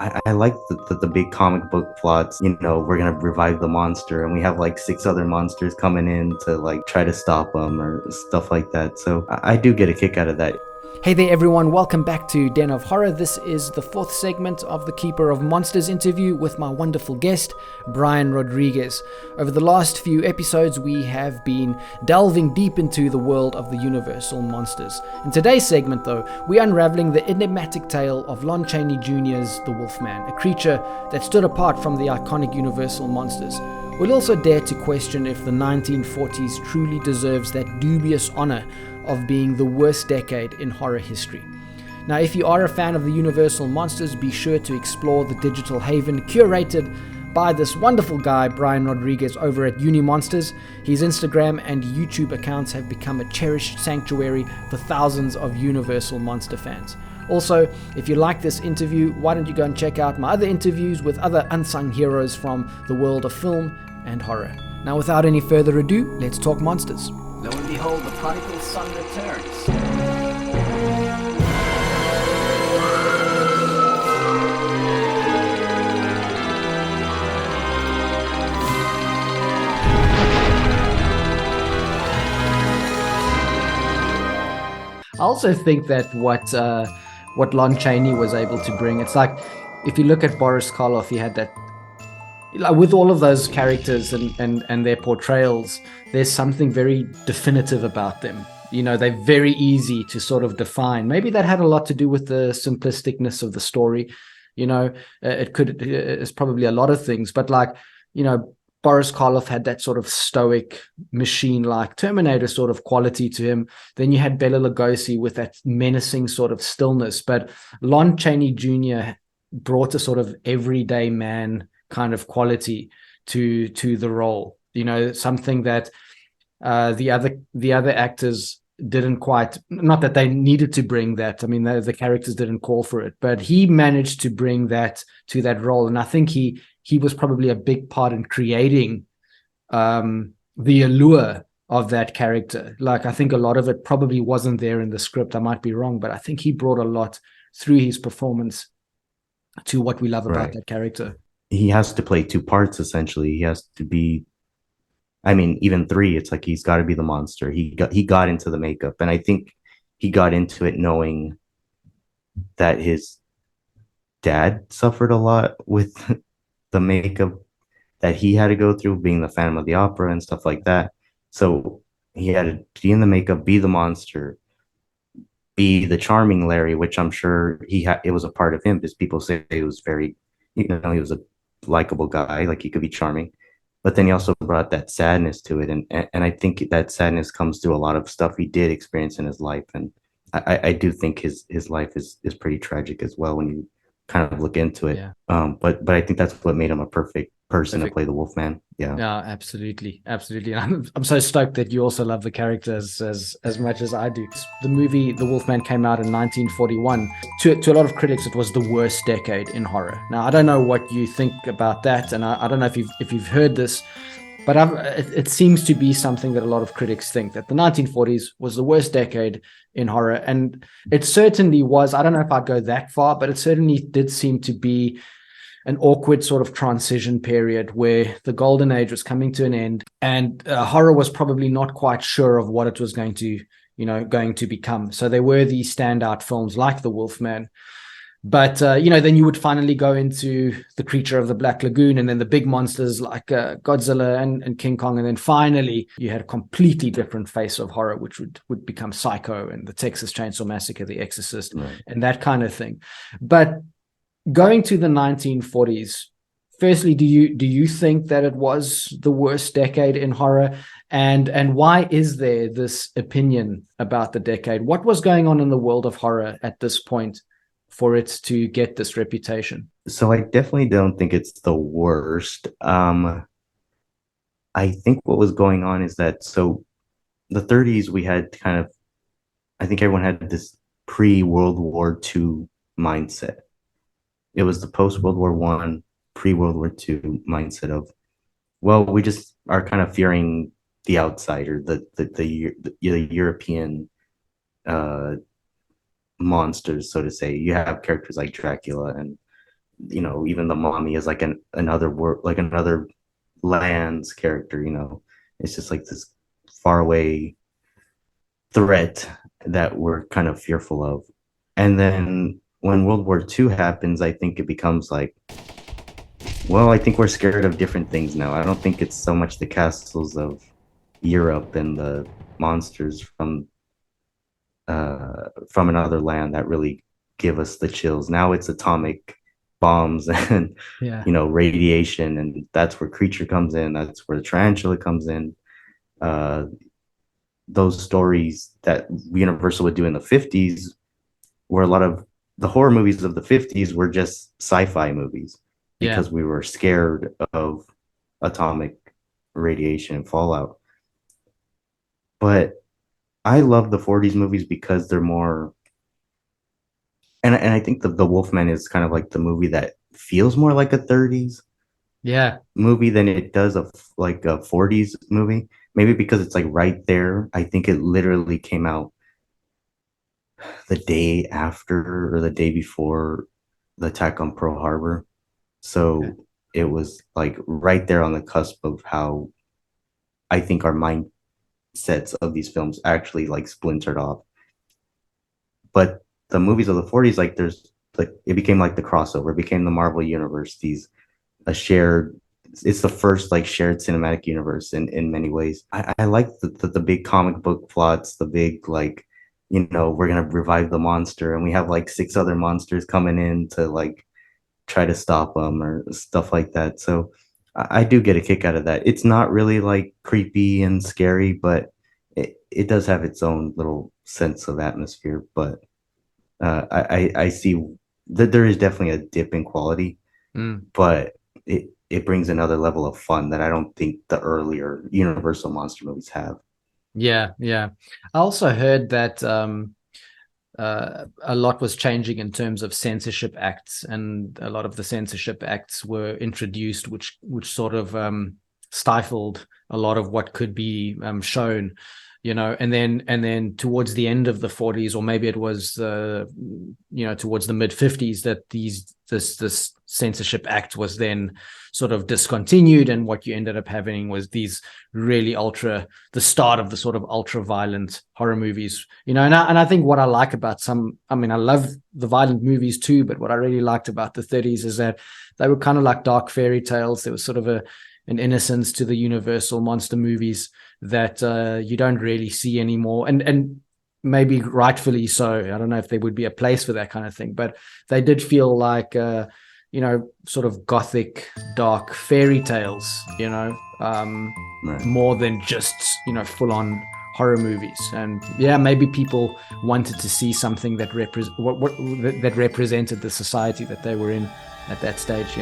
I like the big comic book plots. We're gonna revive the monster, and we have like six other monsters coming in to like try to stop them or stuff like that. So I do get a kick out of that. Hey there, everyone. Welcome back to Den of Horror. This is the fourth segment of the Keeper of Monsters interview with my wonderful guest, Brian Rodriguez. Over the last few episodes, we have been delving deep into the world of the Universal monsters. In today's segment, though, we're unraveling the enigmatic tale of Lon Chaney Jr.'s The Wolfman, a creature that stood apart from the iconic Universal monsters. We'll also dare to question if the 1940s truly deserves that dubious honor of being the worst decade in horror history. Now, if you are a fan of the Universal monsters, be sure to explore the digital haven curated by this wonderful guy, Brian Rodriguez, over at Unimonsters. His Instagram and YouTube accounts have become a cherished sanctuary for thousands of Universal monster fans. Also, if you like this interview, why don't you go and check out my other interviews with other unsung heroes from the world of film and horror. Now, without any further ado, let's talk monsters. Lo and behold, the prodigal son returns. I also think that what Lon Chaney was able to bring, it's like if you look at Boris Karloff, he had that, like, with all of those characters and their portrayals, there's something very definitive about them. They're very easy to sort of define. Maybe that had a lot to do with the simplisticness of the story. It's probably a lot of things, but Boris Karloff had that sort of stoic, machine-like Terminator sort of quality to him. Then you had Bela Lugosi with that menacing sort of stillness. But Lon Chaney Jr. brought a sort of everyday man kind of quality to the role. Something that the other actors didn't quite. Not that they needed to bring that. I mean, the characters didn't call for it, but he managed to bring that to that role, and I think he was probably a big part in creating the allure of that character. Like, I think a lot of it probably wasn't there in the script. I might be wrong, but I think he brought a lot through his performance to what we love about that character. He has to play two parts, essentially. He has to be, I mean, even three. It's like he's got to be the monster. He got into the makeup, and I think he got into it knowing that his dad suffered a lot with the makeup that he had to go through, being the Phantom of the Opera and stuff like that. So he had to be in the makeup, be the monster, be the charming Larry, which I'm sure it was a part of him, because people say he was very, he was a likable guy, like he could be charming. But then he also brought that sadness to it, and I think that sadness comes through a lot of stuff he did experience in his life, and I do think his life is pretty tragic as well when you kind of look into it. Yeah. But I think that's what made him a perfect person to play the Wolfman. Yeah. Yeah, absolutely. I'm so stoked that you also love the characters as much as I do. The movie The Wolfman came out in 1941. To a lot of critics, it was the worst decade in horror. Now, I don't know what you think about that, and I don't know if you've heard this, but it seems to be something that a lot of critics think, that the 1940s was the worst decade in horror. And it certainly was. I don't know if I'd go that far, but it certainly did seem to be an awkward sort of transition period where the golden age was coming to an end, and horror was probably not quite sure of what it was going to become. So there were these standout films like The Wolfman. But, then you would finally go into The Creature of the Black Lagoon, and then the big monsters like Godzilla and King Kong. And then finally, you had a completely different face of horror, which would become Psycho and the Texas Chainsaw Massacre, The Exorcist, and that kind of thing. But going to the 1940s, firstly, do you think that it was the worst decade in horror? And why is there this opinion about the decade? What was going on in the world of horror at this point for it to get this reputation? So I definitely don't think it's the worst. I think what was going on is that, so the 30s, we had kind of, I think everyone had this pre-World War II mindset. It was the post-World War One, pre-World War II mindset of, well, we just are kind of fearing the outsider, the European monsters, so to say. You have characters like Dracula and even the mommy is like another world, like another land's character. It's just like this faraway threat that we're kind of fearful of. And then when World War II happens, I think it becomes like, well, I think we're scared of different things now. I don't think it's so much the castles of Europe and the monsters from another land that really give us the chills. Now it's atomic bombs and Yeah. radiation, and that's where Creature comes in. That's where the Tarantula comes in. Uh, those stories that Universal would do in the 50s, where a lot of the horror movies of the 50s were just sci-fi movies Yeah. because we were scared of atomic radiation and fallout. But I love the 40s movies because they're more, and I think the Wolfman is kind of like the movie that feels more like a 30s Yeah. movie than it does like a 40s movie. Maybe because it's like right there. I think it literally came out the day after or the day before the attack on Pearl Harbor. Okay. So it was like right there on the cusp of how I think our mindsets of these films actually like splintered off. But the movies of the 40s, like there's like it became like the crossover, it became the Marvel universe, these a shared it's the first like shared cinematic universe in many ways. I like the big comic book plots, the big like, we're gonna revive the monster and we have like six other monsters coming in to like try to stop them or stuff like that. So I do get a kick out of that. It's not really like creepy and scary, but it does have its own little sense of atmosphere. But I see that there is definitely a dip in quality, Mm. but it brings another level of fun that I don't think the earlier Universal monster movies have. Yeah. Yeah. I also heard that a lot was changing in terms of censorship acts, and a lot of the censorship acts were introduced, which sort of stifled a lot of what could be shown, and then towards the end of the 40s, or maybe it was towards the mid 50s, that this censorship act was then sort of discontinued, and what you ended up having was these really the start of the sort of ultra violent horror movies, and I think what I like about I love the violent movies too, but what I really liked about the 30s is that they were kind of like dark fairy tales. There was sort of an innocence to the Universal monster movies that you don't really see anymore, and maybe rightfully so. I don't know if there would be a place for that kind of thing, but they did feel like sort of gothic dark fairy tales, Right. more than just full on horror movies. And yeah, maybe people wanted to see something that that represented the society that they were in at that stage.